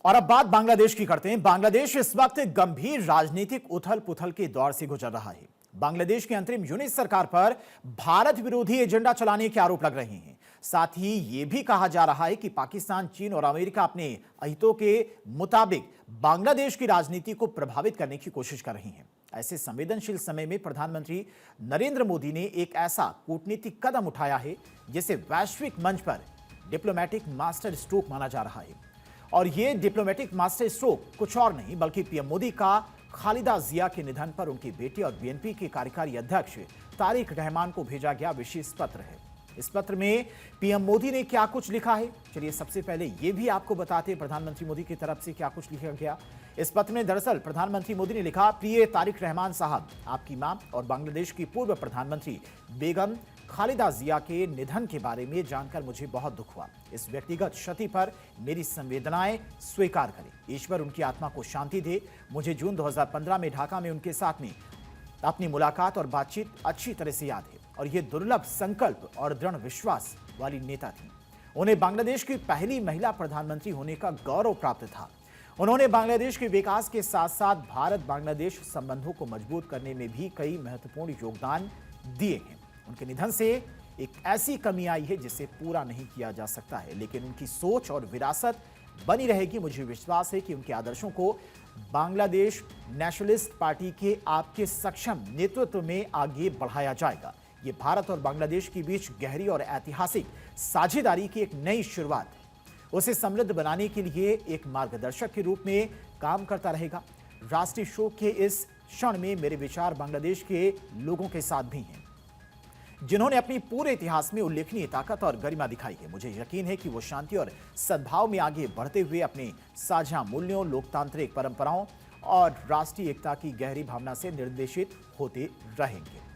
और अब बात बांग्लादेश की करते हैं। बांग्लादेश इस वक्त गंभीर राजनीतिक उथल पुथल के दौर से गुजर रहा है। बांग्लादेश की अंतरिम यूनिट सरकार पर भारत विरोधी एजेंडा चलाने के आरोप लग रहे हैं। साथ ही यह भी कहा जा रहा है कि पाकिस्तान, चीन और अमेरिका अपने हितों के मुताबिक बांग्लादेश की राजनीति को प्रभावित करने की कोशिश कर रही हैं। ऐसे संवेदनशील समय में प्रधानमंत्री नरेंद्र मोदी ने एक ऐसा कूटनीतिक कदम उठाया है जिसे वैश्विक मंच पर डिप्लोमैटिक मास्टर स्ट्रोक माना जा रहा है। और यह डिप्लोमेटिक मास्टर स्ट्रोक कुछ और नहीं बल्कि पीएम मोदी का खालिदा जिया के निधन पर उनकी बेटी और बीएनपी के कार्यकारी अध्यक्ष तारिक रहमान को भेजा गया विशेष पत्र है। इस पत्र में पीएम मोदी ने क्या कुछ लिखा है, चलिए सबसे पहले यह भी आपको बताते हैं प्रधानमंत्री मोदी की तरफ से क्या कुछ लिखा गया। इस पत्र में दरअसल प्रधानमंत्री मोदी ने लिखा, प्रिय तारिक रहमान साहब, आपकी मां और बांग्लादेश की पूर्व प्रधानमंत्री बेगम खालिदा जिया के निधन के बारे में जानकर मुझे बहुत दुख हुआ। इस व्यक्तिगत क्षति पर मेरी संवेदनाएं स्वीकार करें। ईश्वर उनकी आत्मा को शांति दे। मुझे जून 2015 में ढाका में उनके साथ में अपनी मुलाकात और बातचीत अच्छी तरह से याद है और ये दुर्लभ संकल्प और दृढ़ विश्वास वाली नेता थी। उन्हें बांग्लादेश की पहली महिला प्रधानमंत्री होने का गौरव प्राप्त था। उन्होंने बांग्लादेश के विकास के साथ साथ भारत बांग्लादेश संबंधों को मजबूत करने में भी कई महत्वपूर्ण योगदान दिए हैं। उनके निधन से एक ऐसी कमी आई है जिसे पूरा नहीं किया जा सकता है, लेकिन उनकी सोच और विरासत बनी रहेगी। मुझे विश्वास है कि उनके आदर्शों को बांग्लादेश नेशनलिस्ट पार्टी के आपके सक्षम नेतृत्व में आगे बढ़ाया जाएगा। ये भारत और बांग्लादेश के बीच गहरी और ऐतिहासिक साझेदारी की एक नई शुरुआत, उसे समृद्ध बनाने के लिए एक मार्गदर्शक के रूप में काम करता रहेगा। राष्ट्रीय शोक के इस क्षण में मेरे विचार बांग्लादेश के लोगों के साथ भी हैं, जिन्होंने अपनी पूरे इतिहास में उल्लेखनीय ताकत और गरिमा दिखाई है। मुझे यकीन है कि वो शांति और सद्भाव में आगे बढ़ते हुए अपने साझा मूल्यों, लोकतांत्रिक परंपराओं और राष्ट्रीय एकता की गहरी भावना से निर्देशित होते रहेंगे।